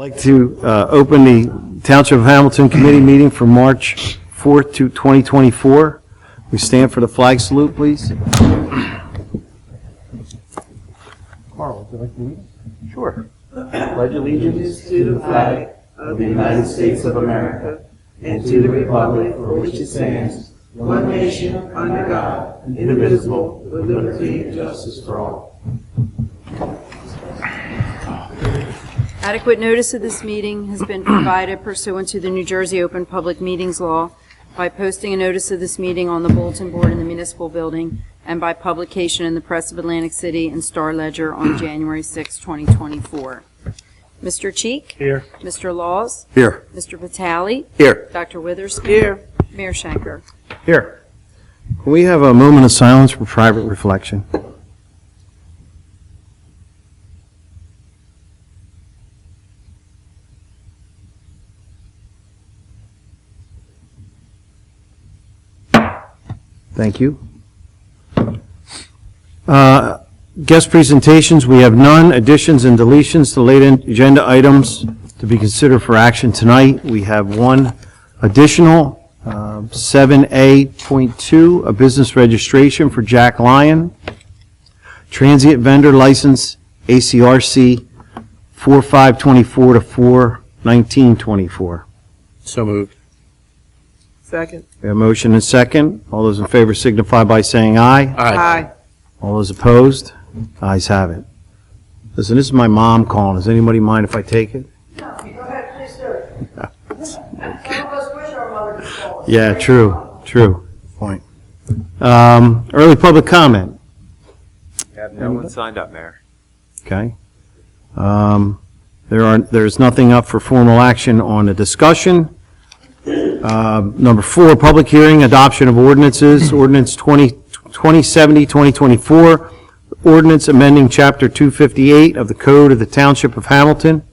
I'd like to open the Township of Hamilton Committee meeting for March 4th to 2024. We stand for the flag salute, please. Carl, would you like to lead us? Sure. Pledge allegiance to the flag of the United States of America and to the republic for which it stands, one nation, under God, indivisible, with liberty and justice for all. Adequate notice of this meeting has been provided pursuant to the New Jersey Open Public Meetings Law by posting a notice of this meeting on the bulletin board in the municipal building and by publication in the Press of Atlantic City and Star Ledger on January 6, 2024. Mr. Cheek? Here. Mr. Laws? Here. Mr. Vitale? Here. Dr. Witherspoon? Here. Mayor Schenker? Here. Can we have a moment of silence for private reflection? Thank you. Guest presentations, we have none. Additions and deletions to late agenda items to be considered for action tonight. We have one additional, 7A.2, a business registration for Jack Lyon. Transient vendor license, ACRC 4524 to 41924. So moved. Second. We have a motion and second. All those in favor signify by saying aye. Aye. All those opposed? Ayes have it. Listen, this is my mom calling. Does anybody mind if I take it? No, go ahead, please do it. Some of us wish our mother could call us. Yeah, true. Point. Early public comment. I have no one signed up, Mayor. Okay. There's nothing up for formal action on the discussion. Number 4, public hearing, adoption of ordinances. Ordinance 2070-2024, ordinance amending Chapter 258 of the Code of the Township of Hamilton.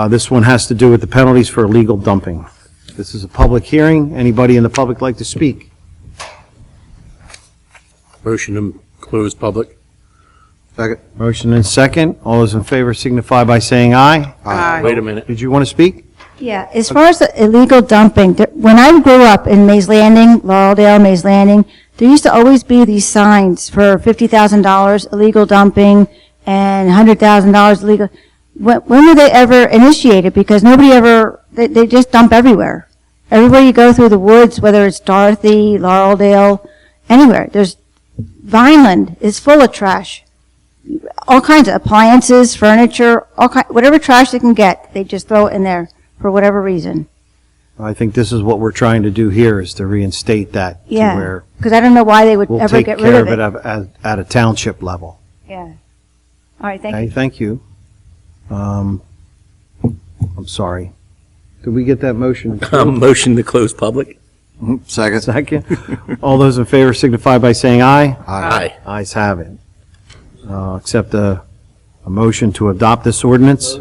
This one has to do with the penalties for illegal dumping. This is a public hearing. Anybody in the public like to speak? Motion to close public. Second. Motion and second. All those in favor signify by saying aye. Aye. Wait a minute. Did you want to speak? Yeah, as far as the illegal dumping, when I grew up in Mays Landing, Laureldale, Mays Landing, there used to always be these signs for $50,000 illegal dumping and $100,000 illegal. When were they ever initiated? Because nobody ever, they just dump everywhere. Everywhere you go through the woods, whether it's Dorothy, Laureldale, anywhere. Vineland is full of trash. All kinds of appliances, furniture, whatever trash they can get, they just throw it in there for whatever reason. I think this is what we're trying to do here, is to reinstate that to Yeah, where because I don't know why they would we'll ever take get care rid of it of it. at a township level. Yeah. All right, thank Okay, you. thank you. I'm sorry. Did we get that motion? Motion to close public. Second. Second. All those in favor signify by saying aye. Aye. Ayes have it. Accept a motion to adopt this ordinance.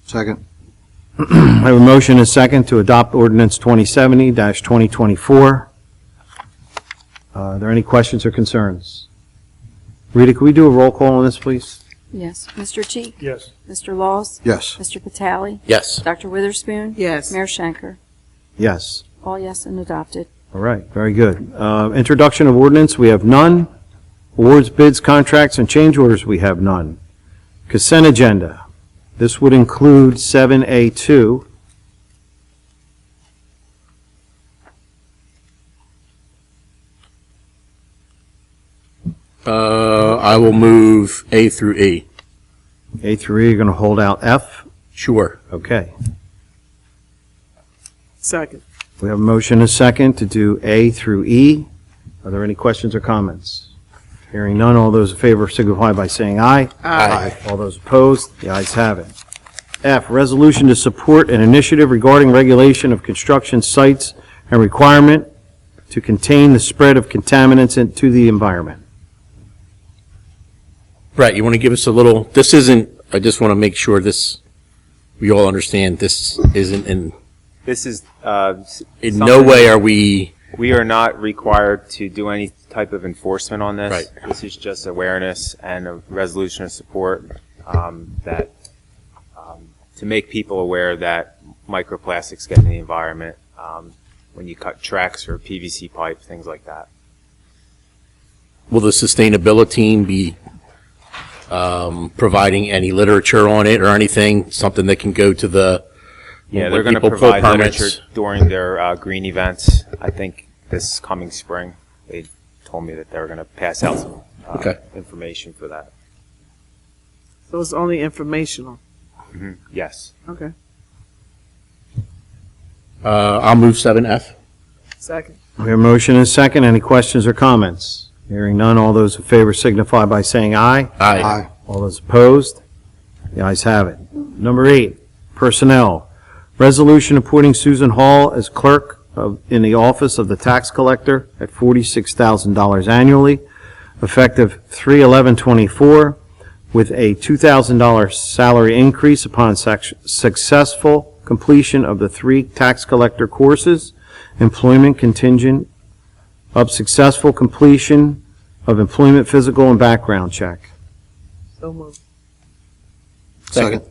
Second. I have a motion and a second to adopt ordinance 2070-2024. Are there any questions or concerns? Rita, can we do a roll call on this, please? Yes. Mr. Cheek? Yes. Mr. Laws? Yes. Mr. Vitale? Yes. Dr. Witherspoon? Yes. Mayor Schenker? Yes. All yes and adopted. All right, very good. Introduction of ordinance, we have none. Awards, bids, contracts, and change orders, we have none. Consent agenda. This would include 7A2. I will move A through E. A through E, you're going to hold out F? Sure. Okay. Second. We have a motion and a second to do A through E. Are there any questions or comments? Hearing none, all those in favor signify by saying aye. Aye. All those opposed, the ayes have it. F, resolution to support an initiative regarding regulation of construction sites and requirement to contain the spread of contaminants into the environment. Brett, you want to give us a little, this isn't, I just want to make sure we all understand this isn't This is in no way are we. We are not required to do any type of enforcement on this. Right. This is just awareness and a resolution of support that make people aware that microplastics get in the environment when you cut Trex or PVC pipe, things like that. Will the sustainability team be providing any literature on it or anything, something that can go to the, Yeah, when they're going to people pull provide permits? literature during their green events. I think this coming spring, they told me that they were going to pass out some Okay. information for that. So it's only informational. Yes. Okay. I'll move 7F. Second. We have a motion and a second. Any questions or comments? Hearing none, all those in favor signify by saying aye. Aye. All those opposed? The ayes have it. Number 8, personnel. Resolution appointing Susan Hall as clerk in the office of the tax collector at $46,000 annually, effective 3/11/24, with a $2,000 salary increase upon successful completion of the 3 tax collector courses, employment contingent of successful completion of employment physical and background check. So moved. Second.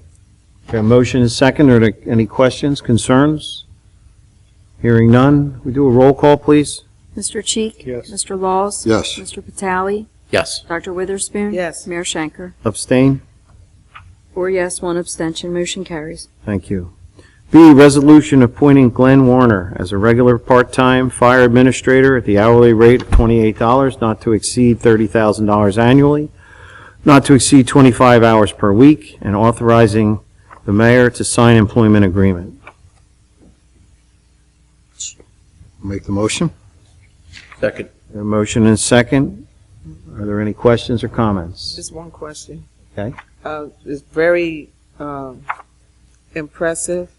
Okay, motion is second. Are there any questions, concerns? Hearing none, we do a roll call, please? Mr. Cheek? Yes. Mr. Laws? Yes. Mr. Vitale? Yes. Dr. Witherspoon? Yes. Mayor Schenker? Abstain? 4 yes, 1 abstention, motion carries. Thank you. B, resolution appointing Glenn Warner as a regular part-time fire administrator at the hourly rate of $28, not to exceed $30,000 annually, not to exceed 25 hours per week, and authorizing the mayor to sign employment agreement. Make the motion? Second. A motion and second. Are there any questions or comments? Just one question. Okay. It's very impressive,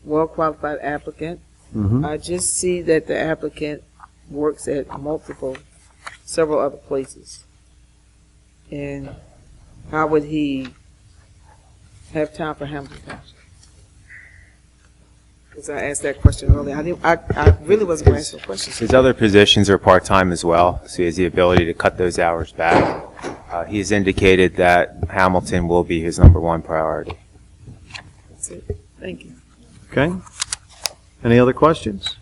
well-qualified applicant. Mhm. I just see that the applicant works at several other places. And how would he have time for Hamilton Township? Because I asked that question earlier. I really wasn't going to ask no questions. His other positions are part-time as well, so he has the ability to cut those hours back. He has indicated that Hamilton will be his #1 priority. That's it. Thank you. Okay. Any other questions?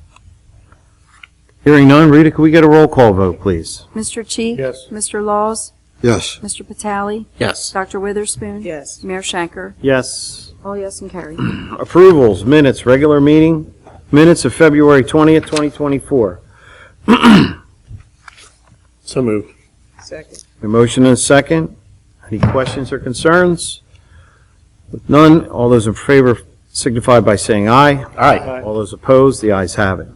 Hearing none, Rita, can we get a roll call vote, please? Mr. Cheek? Yes. Mr. Laws? Yes. Mr. Vitale? Yes. Dr. Witherspoon? Yes. Mayor Schenker? Yes. All yes and carried. Approvals, minutes, regular meeting, minutes of February 20th, 2024. So moved. Second. A motion and a second. Any questions or concerns? With none, all those in favor signify by saying aye. Aye. All those opposed, the ayes have it.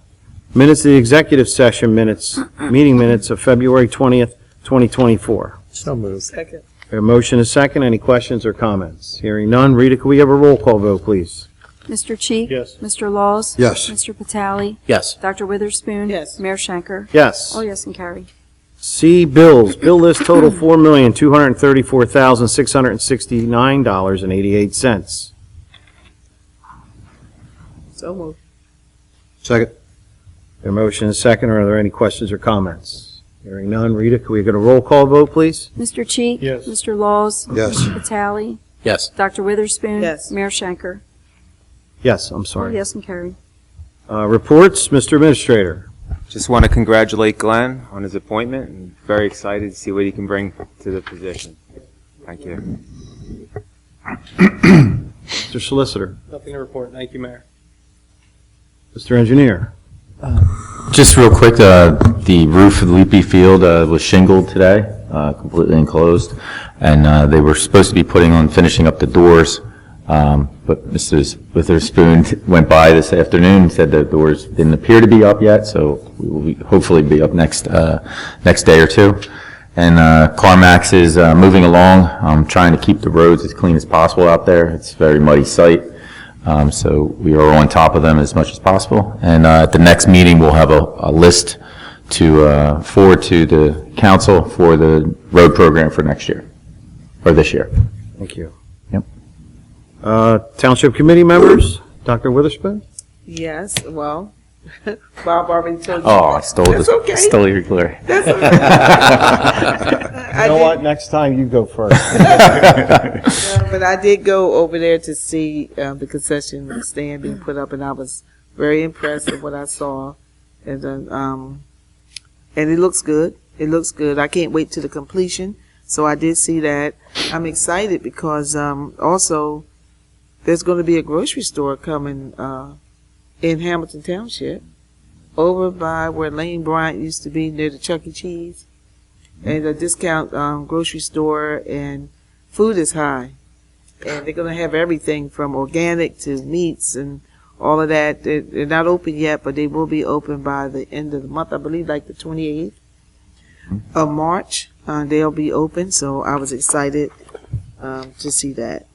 Minutes of the executive session minutes, meeting minutes of February 20th, 2024. So moved. Second. A motion and a second. Any questions or comments? Hearing none, Rita, can we have a roll call vote, please? Mr. Cheek? Yes. Mr. Laws? Yes. Mr. Vitale? Yes. Dr. Witherspoon? Yes. Mayor Schenker? Yes. All yes and carried. C, bills. Bill list total $4,234,669.88. So moved. Second? A motion and a second. Are there any questions or comments? Hearing none, Rita, can we get a roll call vote, please? Mr. Cheek? Yes. Mr. Laws? Yes. Mr. Vitale? Yes. Dr. Witherspoon? Yes. Mayor Schenker? Yes, I'm All sorry. yes and carried. Reports, Mr. Administrator. Just want to congratulate Glenn on his appointment and very excited to see what he can bring to the position. Thank you. Mr. Solicitor. Nothing to report. Thank you, Mayor. Mr. Engineer. Just real quick, the roof of the Leapy Field was shingled today, completely enclosed, and they were supposed to be finishing up the doors, but Mr. Witherspoon went by this afternoon and said the doors didn't appear to be up yet, so we will hopefully be up next day or two. And CarMax is moving along, trying to keep the roads as clean as possible out there. It's a very muddy site. So we are on top of them as much as possible. And at the next meeting, we'll have a list to forward to the council for the road program for next year, or this year. Thank you. Yep. Township Committee members, Dr. Witherspoon? Yes, well, Bob already told you. Oh, I stole That's okay. stole your glory. That's all right. You know what? Next time you go first. But I did go over there to see the concession stand being put up, and I was very impressed with what I saw. And it looks good. It looks good. I can't wait to the completion. So I did see that. I'm excited because also there's going to be a grocery store coming in Hamilton Township over by where Lane Bryant used to be near the Chuck E. Cheese. And a discount grocery store, and food is high. And they're going to have everything from organic to meats and all of that. They're not open yet, but they will be open by the end of the month. I believe like the 28th of March. They'll be open, so I was excited to see that.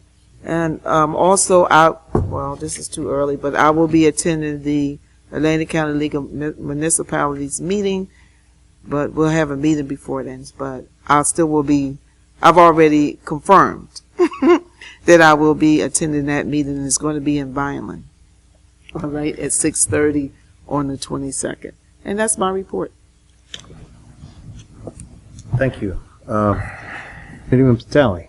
And also, well, this is too early, but I will be attending the Atlantic County League of Municipalities meeting, but we'll have a meeting before then. But I've already confirmed that I will be attending that meeting, and it's going to be in Vineland, all right, at 6:30 on the 22nd. And that's my report. Thank you. Committeeman Patali.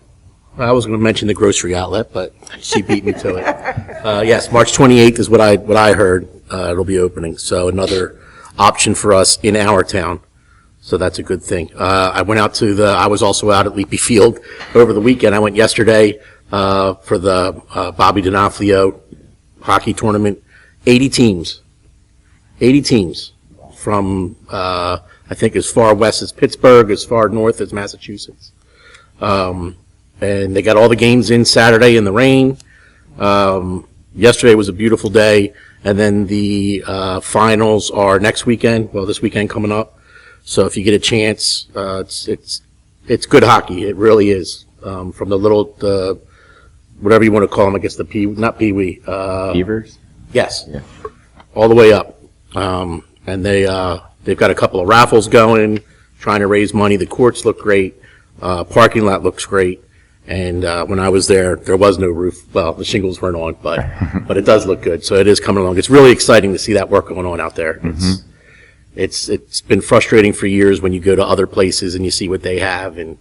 I was going to mention the grocery outlet, but she beat me to it. Yes, March 28th is what I heard. It'll be opening, so another option for us in our town. So that's a good thing. I was also out at Leapy Field over the weekend. I went yesterday for the Bobby D'Onofrio hockey tournament. 80 teams from I think as far west as Pittsburgh, as far north as Massachusetts. And they got all the games in Saturday in the rain. Yesterday was a beautiful day, and then the finals are next weekend. Well, this weekend coming up. So if you get a chance, it's good hockey. It really is. From the little, whatever you want to call them, I guess not Pee-wee. Beavers? Yes. Yeah. All the way up. And they've got a couple of raffles going, trying to raise money. The courts look great. Parking lot looks great. And when I was there was no roof. Well, the shingles weren't on, but it does look good. So it is coming along. It's really exciting to see that work going on out there. It's been frustrating for years when you go to other places and you see what they have, and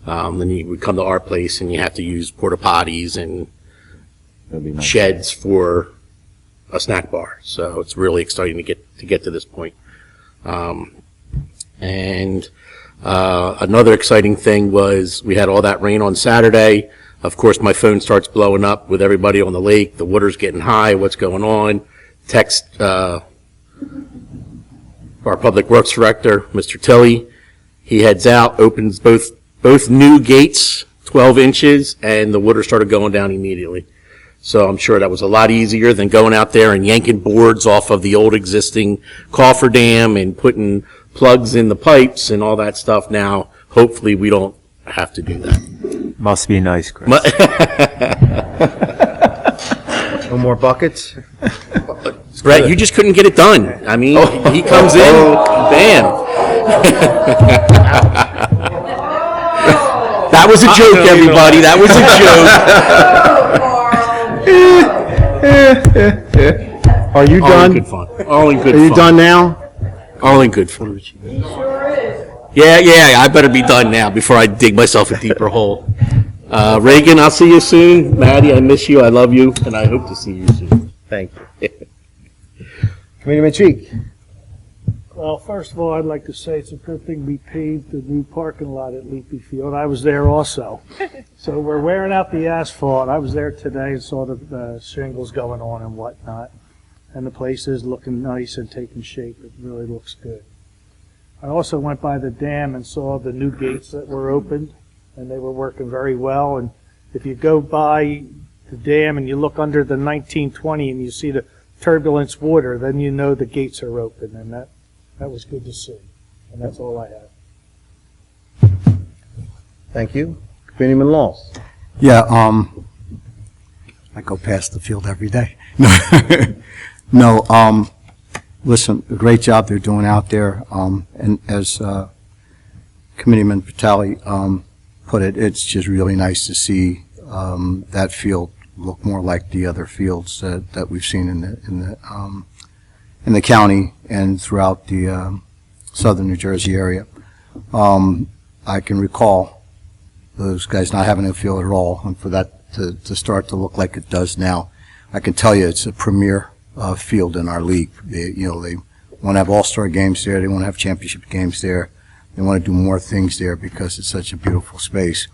then you would come to our place and you have to use porta potties and sheds for a snack bar. So it's really exciting to get to this point. And another exciting thing was we had all that rain on Saturday. Of course, my phone starts blowing up with everybody on the lake. The water's getting high. What's going on? Text our Public Works Director, Mr. Tilley. He heads out, opens both new gates, 12 inches, and the water started going down immediately. So I'm sure that was a lot easier than going out there and yanking boards off of the old existing cofferdam and putting plugs in the pipes and all that stuff. Now, hopefully we don't have to do that. Must be nice, Chris. No more buckets? Brett, you just couldn't get it done. I mean, he comes in, bam. That was a joke, everybody. That was a joke. Are you All in done? good fun. All in good Are fun. you done now? All in good fun. Yeah, I better be done now before I dig myself a deeper hole. Reagan, I'll see you soon. Maddie, I miss you. I love you, and I hope to see you soon. Thank you. Committeeman Cheek. Well, first of all, I'd like to say it's a good thing we paved the new parking lot at Leapy Field. I was there also. So we're wearing out the asphalt. I was there today and saw the shingles going on and whatnot. And the place is looking nice and taking shape. It really looks good. I also went by the dam and saw the new gates that were opened, and they were working very well. And if you go by the dam and you look under the 1920 and you see the turbulence water, then you know the gates are open, and that was good to see. And that's all I have. Thank you. Committeeman Laws. Yeah, I go past the field every day. No, listen, a great job they're doing out there. And as Committeeman Patali put it, it's just really nice to see that field look more like the other fields that we've seen in the county and throughout the southern New Jersey area. I can recall those guys not having a field at all, and for that to start to look like it does now, I can tell you it's a premier field in our league. They want to have all-star games there. They want to have championship games there. They want to do more things there because it's such a beautiful space.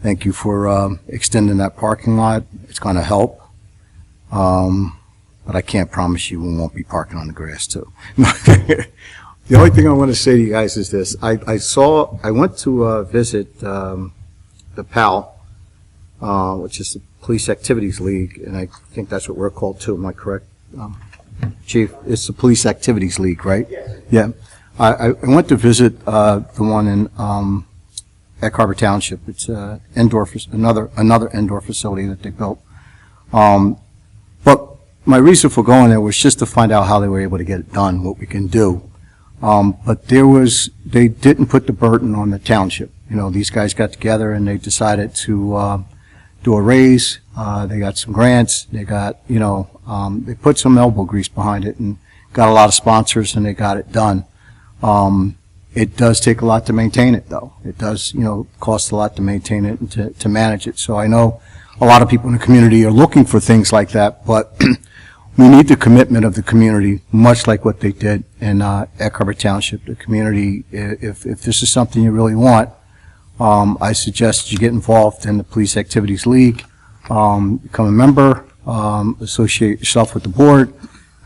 Thank you for extending that parking lot. It's going to help. But I can't promise you we won't be parking on the grass too. The only thing I want to say to you guys is this. I went to visit the PAL, which is the Police Activities League, and I think that's what we're called too. Am I correct, Chief? It's the Police Activities League, right? Yes. Yeah. I went to visit the one in Egg Harbor Township. It's another indoor facility that they built. But my reason for going there was just to find out how they were able to get it done, what we can do. But they didn't put the burden on the township. These guys got together and they decided to do a raise. They got some grants. They got, they put some elbow grease behind it and got a lot of sponsors and they got it done. It does take a lot to maintain it, though. It does, cost a lot to maintain it and to manage it. So I know a lot of people in the community are looking for things like that, but we need the commitment of the community, much like what they did in Egg Harbor Township. The community, if this is something you really want, I suggest you get involved in the Police Activities League, become a member, associate yourself with the board,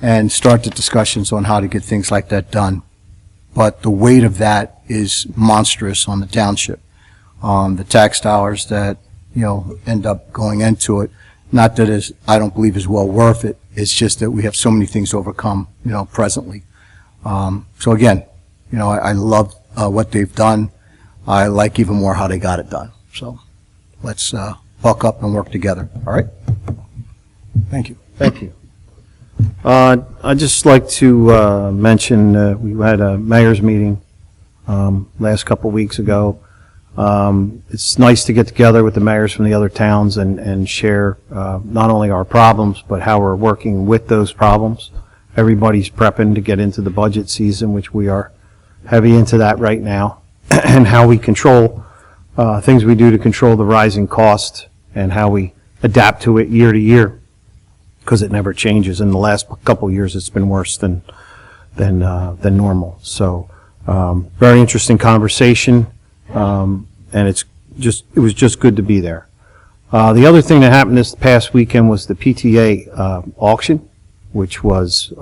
and start the discussions on how to get things like that done. But the weight of that is monstrous on the township. The tax dollars that, end up going into it, not that I don't believe is well worth it. It's just that we have so many things to overcome, presently. So again, I love what they've done. I like even more how they got it done. So let's buck up and work together. All right? Thank you. Thank you. I'd just like to mention we had a mayor's meeting last couple weeks ago. It's nice to get together with the mayors from the other towns and share not only our problems, but how we're working with those problems. Everybody's prepping to get into the budget season, which we are heavy into that right now, and how we control things we do to control the rising cost and how we adapt to it year to year, because it never changes. In the last couple of years, it's been worse than normal. So, very interesting conversation. And it was just good to be there. The other thing that happened this past weekend was the PTA auction, which was,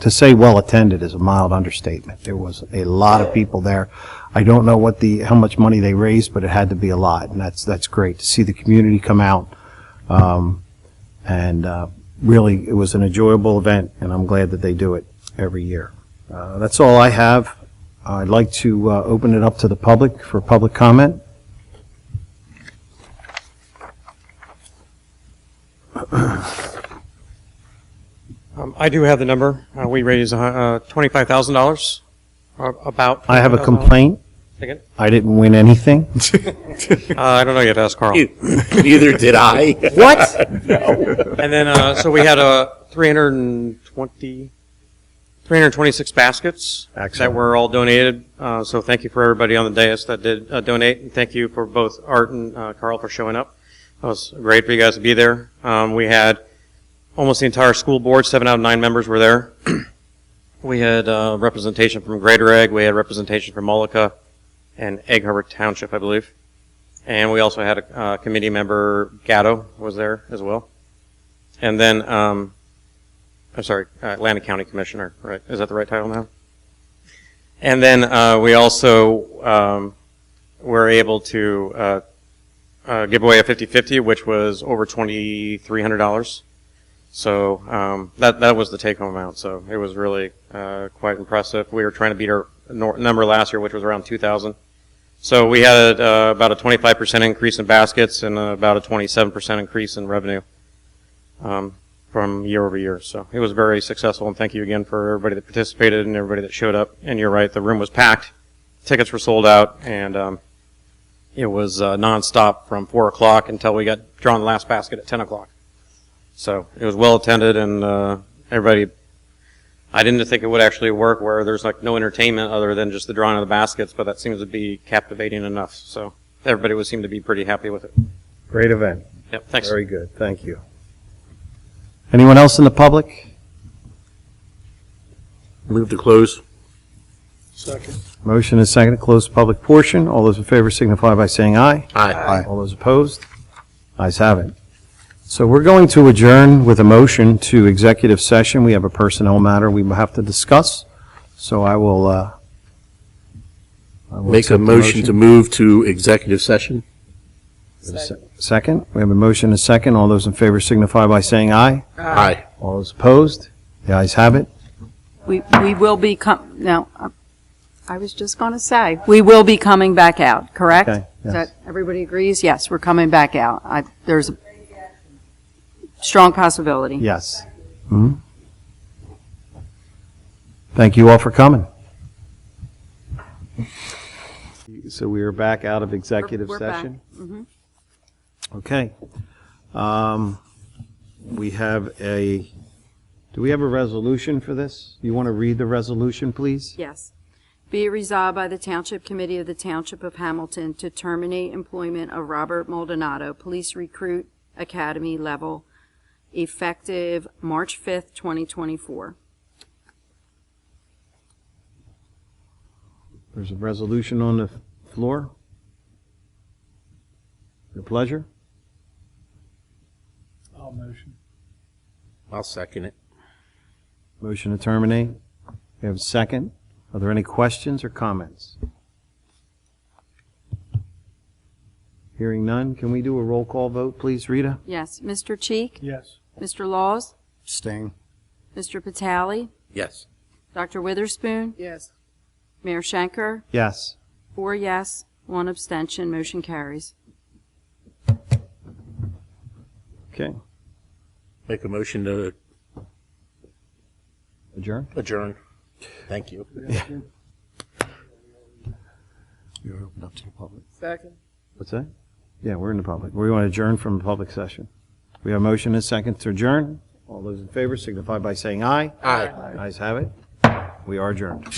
to say well attended is a mild understatement. There was a lot of people there. I don't know how much money they raised, but it had to be a lot, and that's great to see the community come out. And really, it was an enjoyable event, and I'm glad that they do it every year. That's all I have. I'd like to open it up to the public for public comment. I do have the number. We raised $25,000. About. I have a complaint. Again? I didn't win anything. I don't know. You have to ask Carl. Neither did I. What? And then, so we had 326 baskets that were all donated. So thank you for everybody on the dais that did donate. And thank you for both Art and Carl for showing up. It was great for you guys to be there. We had almost the entire school board, 7 out of 9 members were there. We had representation from Greater Egg. We had representation from Moloka and Egg Harbor Township, I believe. And we also had a committee member, Gatto, was there as well. And then, Atlanta County Commissioner, right? Is that the right title now? And then we also were able to give away a 50-50, which was over $2,300. So that was the take-home amount. So it was really quite impressive. We were trying to beat our number last year, which was around 2,000. So we had about a 25% increase in baskets and about a 27% increase in revenue from year over year. So it was very successful, and thank you again for everybody that participated and everybody that showed up. And you're right, the room was packed. Tickets were sold out, and it was nonstop from 4 o'clock until we got drawn the last basket at 10 o'clock. So it was well attended, and everybody I didn't think it would actually work where there's like no entertainment other than just the drawing of the baskets, but that seems to be captivating enough. So everybody would seem to be pretty happy with it. Great event. Yep, thanks. Very good, thank you. Anyone else in the public? Move to close. Second. Motion is second to close the public portion. All those in favor signify by saying aye. Aye. All those opposed? Ayes have it. So we're going to adjourn with a motion to executive session. We have a personnel matter we have to discuss, so I will Make a accept the motion to move to executive session. Second, we have a motion and a second. All those in favor signify by saying aye. Aye. All those opposed? The ayes have it. We will be, now, I was just going to say, we will be coming back out, correct? Okay, yes. Is that, everybody agrees? Yes, we're coming back out. There's a strong possibility. Yes. Mhm. Thank you all for coming. So we are back out of executive We're back. session? Mhm. Okay. We have do we have a resolution for this? You want to read the resolution, please? Yes. Be it resolved by the Township Committee of the Township of Hamilton to terminate employment of Robert Maldonado, Police Recruit Academy level, effective March 5th, 2024. There's a resolution on the floor. Your pleasure. I'll motion. I'll second it. Motion to terminate. We have a second. Are there any questions or comments? Hearing none, can we do a roll call vote, please, Rita? Yes. Mr. Cheek? Yes. Mr. Laws? Staying. Mr. Patali? Yes. Dr. Witherspoon? Yes. Mayor Schenker? Yes. 4 yes, 1 abstention, motion carries. Okay. Make a motion to Adjourn? adjourn. Thank you. You're open up to the public. Second. What's that? Yeah, we're in the public. We want to adjourn from the public session. We have a motion and a second to adjourn. All those in favor signify by saying aye. Aye. Ayes have it. We are adjourned.